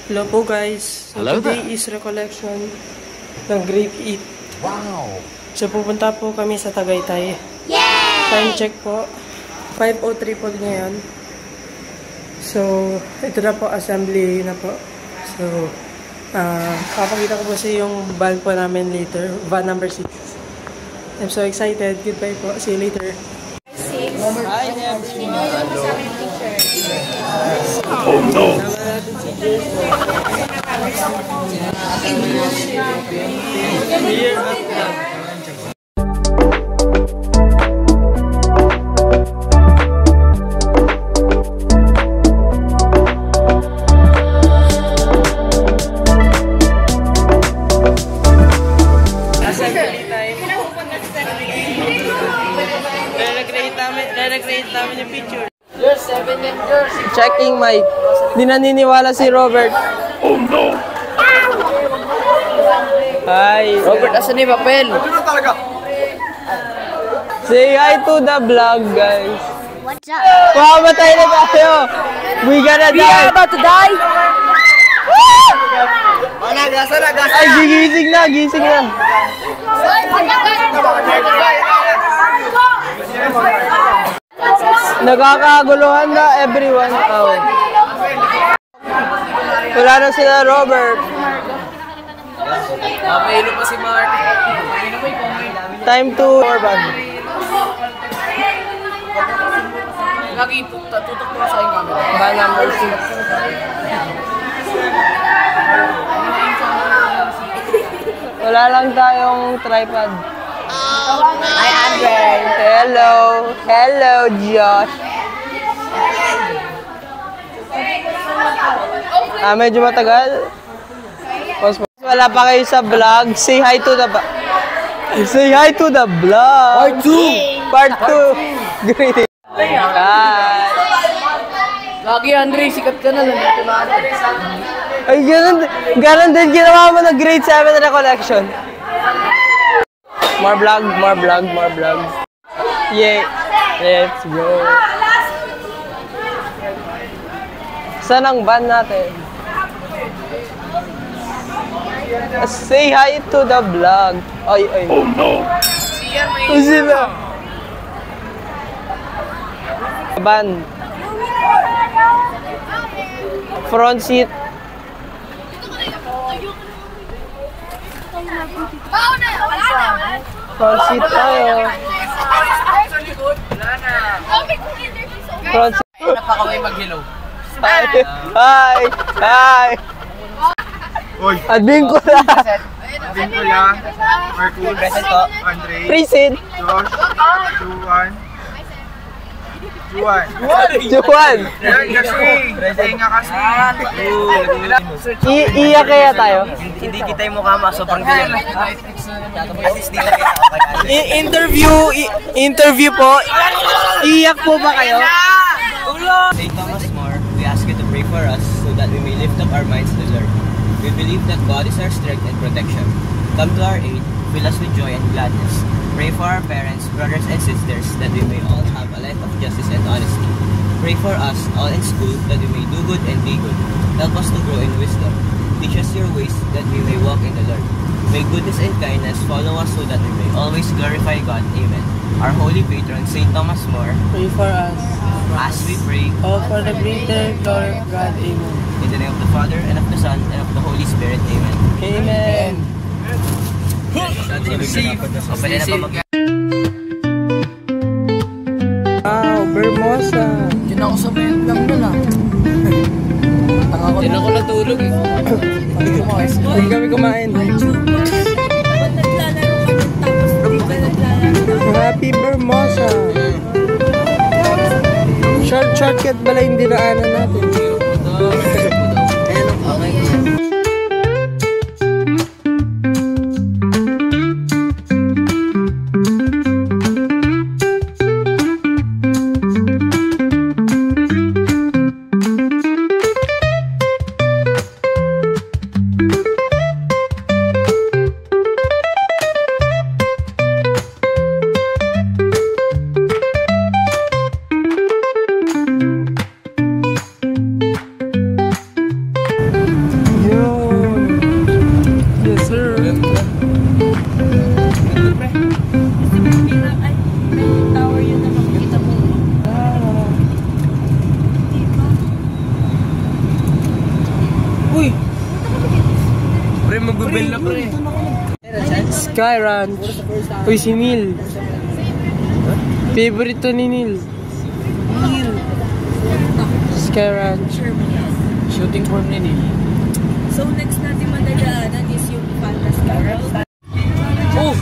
Hello po guys. So today is recollection ng grade 8. Wow! So pupunta po kami sa Tagaytay. Yay! Time check po. 5:03 po ngayon. So ito na po, assembly na po. So kapakita ko po sa yung van po namin later. Van number 6. I'm so excited. Goodbye po. See you later. Hi, Oh no! Re-recreate namin yung picture. Checking mic. Di naniniwala si Robert. Oh no! Hi. Robert, asan yung papel? Say hi to the vlog, guys. What's up? Mamamatay na tayo. We gonna die. We are about to die! Ay, gising na, gising na. Nagkakaguluhan na everyone. Oh. Wala na sila Robert. Mailo pa si Mark. Time to Orban. Lagi tutok mo sa aking camera. Van number 6. Wala lang tayong tripod. Hi, Andre. Hello. Hello, Josh. Medyo matagal. Wala pa kayo sa vlog. Say hi to the Say hi to the vlog. Part 2. Great. Hi. Lagi, Andre. Sikat ka na. Nandito na ako. Ay, ganun din ginawa mo na grade 7 recollection. More vlog, more vlog, more vlog. Yay! Let's go! Saan ang van natin? Say hi to the vlog. Ay, ay. Oh no! Sino? Van. Front seat. Front seat tayo. Front seat. Napakaway mag-hello. Hi! Hi! Hi! Oy! Admin ko na! Kuya, Marcus, Andre, Present! Josh, Juan. Juan! Yan kasi! Nga kasi! Iiyak kaya tayo? Hindi kita yung mukha mo. Sobrang galing. At least dito kita. Interview po. Iiyak po ba kayo? Saint Thomas More, we ask you to pray for us so that we may lift up our minds to learn. We believe that God is our strength and protection. Come to our aid, fill us with joy and gladness. Pray for our parents, brothers and sisters, that we may all have a life of justice and honesty. Pray for us all in school, that we may do good and be good. Help us to grow in wisdom. Teach us your ways, that we may walk in the Lord. May goodness and kindness follow us so that we may always glorify God. Amen. Our holy patron, Saint Thomas More, Pray for us. as we pray, All for the greater glory of God. Amen. in the name of the Father, and of the Son, and of the Holy Spirit. Amen. Amen. Wow, Bermosa. Diyan ako sa bed lang nun ah. Diyan ako natulog eh. Hindi kami kumain. Happy Bermosa. Shortcut pala yung dinaanan natin. Sky Ranch. Uy, si Neil. Favorite to ni Neil. Sky Ranch. Shooting form ni Neil. So next natin madalaanan is yung Fantasy World. Oh!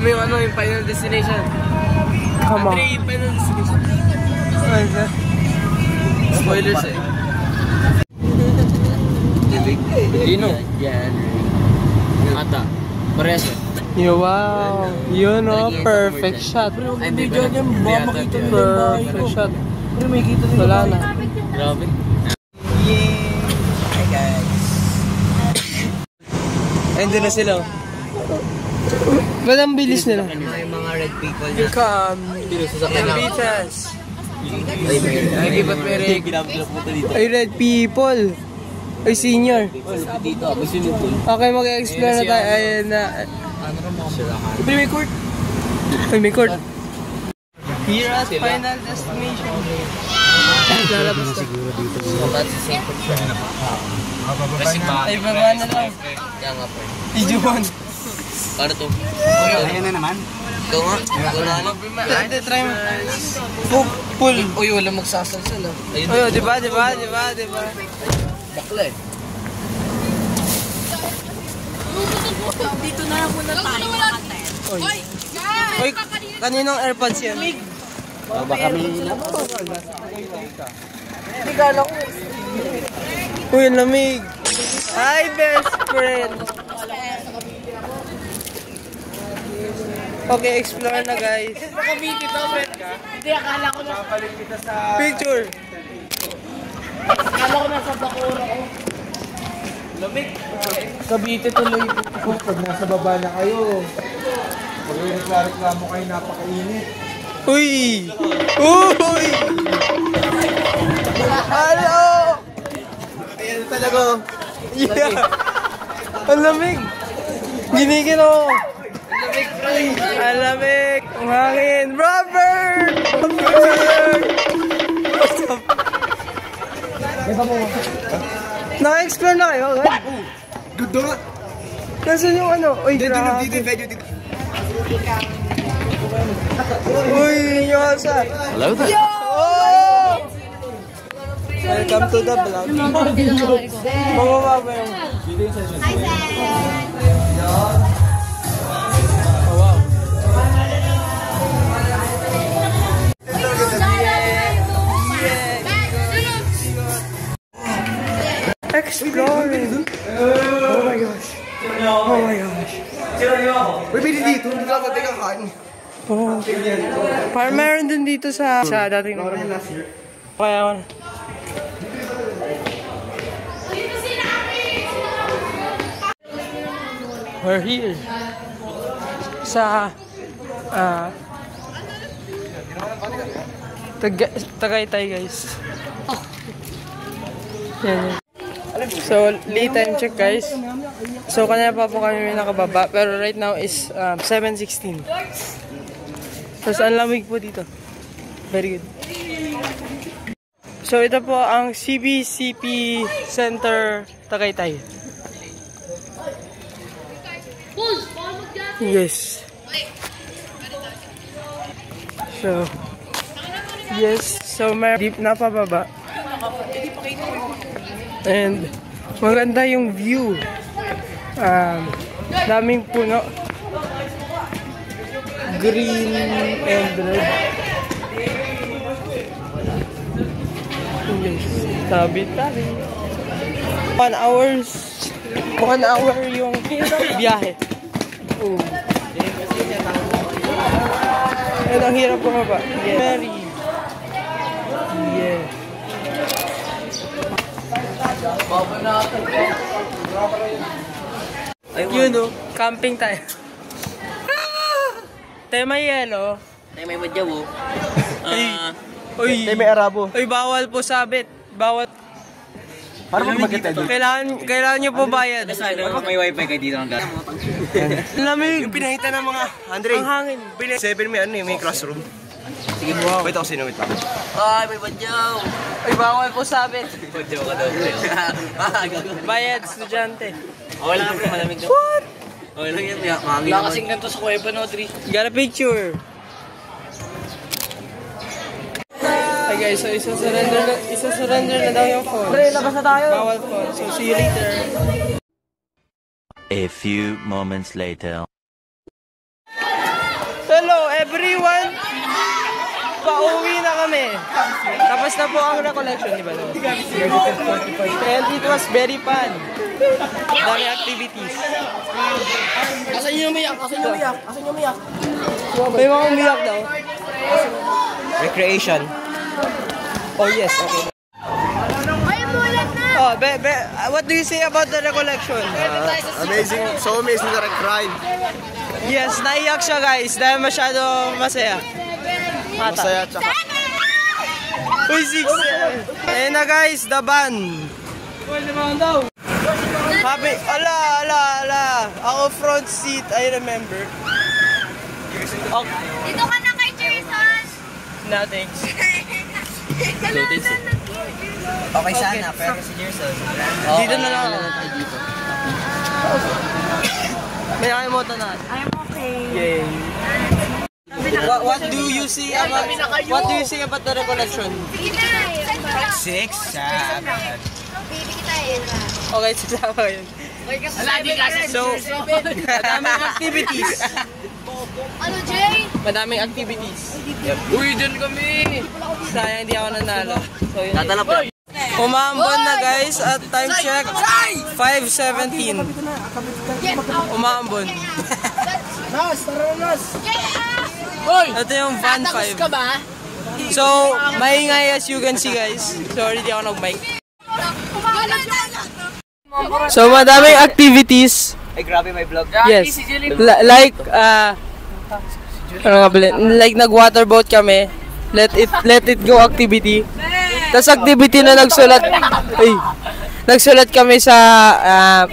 Yung final destination. Come on. Yung final destination. Spoilers eh. Dino. Yan. Mata. Parehas eh. Wow. Yun o, perfect shot. Hindi dyan yan. Baka makita nila yung bahay ko. Perfect shot. Pero may kita nila. Wala na. Grabe. Yay! Hi guys. Ayun na sila. Ba't ang bilis nila? Yung mga red people na Come. Beatas. Ay, ba't may rin? Ay, red people. Ay, senior. Dito, may swimming pool. Okay, mag-explore na tayo. Ayun na. Pero may court. Ay, may court. Here at Final destination. Lalabas na. So that's the same picture. Kasi ba? Ay, baba na lang. Kaya nga po. Ijuan. Para to. Ayan na naman. Ikaw nga. Wala na. Try mo. Pull. Uy, wala magsasalsal ah. Ayun. Ay, diba? Bakla eh. Dito na lang muna tayo. Oy, kaninong AirPods yan? Baka may Uy, ang lamig. Hi, best friend. Okay, explore na guys. Hindi, akala ko na. Picture. Akala ko nasa Bacoor ako. Cavite tuloy po pag nasa baba na kayo. Pag may reklamo kayo, napakainit. Uy! Uy! Hello! Ayan talaga. Yeah! Ang lamig! Ginigin ako! Ang lamig! Ang hangin! Robert! Robert! What's up? Naka-explore na kayo agad? Good nga. Nasaan yung ano? Uy, grabe! Dito. Uy, Yosa! Hello there. Oh! Welcome to the vlog. Bumaba ba yung... Oh, wow. Exploring. Oh my gosh. Oh my gosh. Uy, pwede dito. Hindi ka pati kakain. Oh. Parang meron din dito sa dating kaya we're here sa Tagaytay guys. Yan. So, late time check guys. So, kanina pa po kami may nakababa. Pero right now is 7:16. Tapos, ang lamig po dito. Very good. So, ito po ang CBCP Center Tagaytay. Yes. So, yes. So, may deep na pababa. And maganda yung view. Daming puno. Green and red. Yes. Tabi-tabi. 1 hour yung biyahe. Oh. And ang hirap bumaba. Yeah. Very. Yeah. Yun o, camping tayo. Tema yelo. Tayo may madyaw oh. Uy, May Arabo. uy, bawal po sabit. Bawal. Para mag-magkita dito. Kailangan nyo po bayad. May wifi kayo dito ng dati. Lamig. Yung pinahita ng mga, Andre, Ang hangin. 7 may classroom. Sige mo. Wait ako sinuwit lang. Ay, may madyaw. Uy, bawal po sabit. Madyaw ka daw. Bayad, estudyante. Okay lang pre, malamig daw. What? Okay lang yan, mahangin Wala naman. kasing ganito sa kuweba, no, Tri? Got a picture. Hi guys, so isa-surrender na daw yung phone. Pre, labas na tayo. Bawal phone. So see you later. A few moments later. Hello everyone! Pauwi na kami. Tapos na po ang recollection, di ba? No? And it was very fun. Dami activities. Asan yung umiyak? Asan yung umiyak? Asan yung umiyak? May mga umiyak daw. Recreation. Oh yes, okay. Oh, what do you say about the recollection? Amazing. So amazing that I cried. Yes, naiyak siya guys dahil masyado masaya. Masaya tsaka. Uy, 6. Ayun na guys, the band. Happy, ala. Ako front seat, I remember. Okay. Dito ka na kay Jason! Nothing. Okay sana, pero si Jerson. Dito na lang ako. May nakalimutan na. I'm okay. Yay. What do you see about the recollection? Sige na! 6, 7. Baby kita eh. Okay, sasama yun. So, madaming activities. Ano, Jay? Madaming activities. Uy, dyan kami! Sayang hindi ako nanalo. So, yun. Tatala po. Umaambon na guys at time check 5:17. Umaambon. Ito yung van 5. So, maingay as you can see guys. Sorry, di ako nag-mic. So, madaming activities. Ay, grabe may vlog. Yes. Like, ano nga pala? Like nag-waterboat kami. Let it go activity. Tapos activity na nagsulat kami sa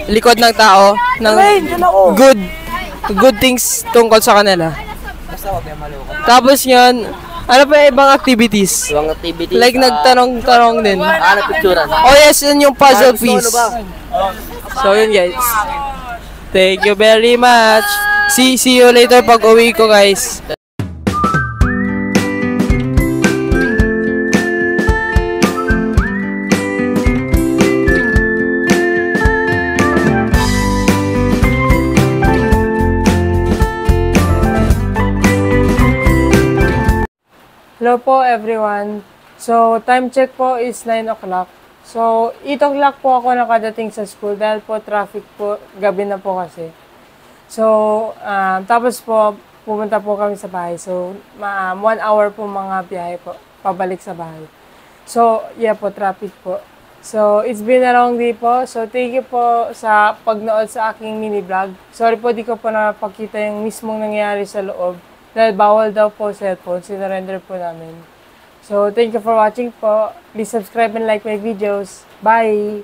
likod ng tao ng good things tungkol sa kanila. Tapos yun, ano pa yung ibang activities? Ibang activity. Like nagtanong-tanong din. Nagpicturan. Oh yes, yun yung puzzle piece. So yun guys. Thank you very much. See you later pag uwi ko guys. Hello po everyone. So time check po is 9 o'clock. So 8 o'clock po ako nakadating sa school dahil po traffic po, gabi na po kasi. So tapos po pumunta po kami sa bahay. So 1 hour po mga biyahe po pabalik sa bahay. So yeah po, traffic po. So it's been a long day po. So thank you po sa pagnood sa aking mini vlog. Sorry po di ko po napakita yung mismong nangyari sa loob. Dahil bawal daw po cellphone, sinurrender po namin. So, thank you for watching po. Please subscribe and like my videos. Bye!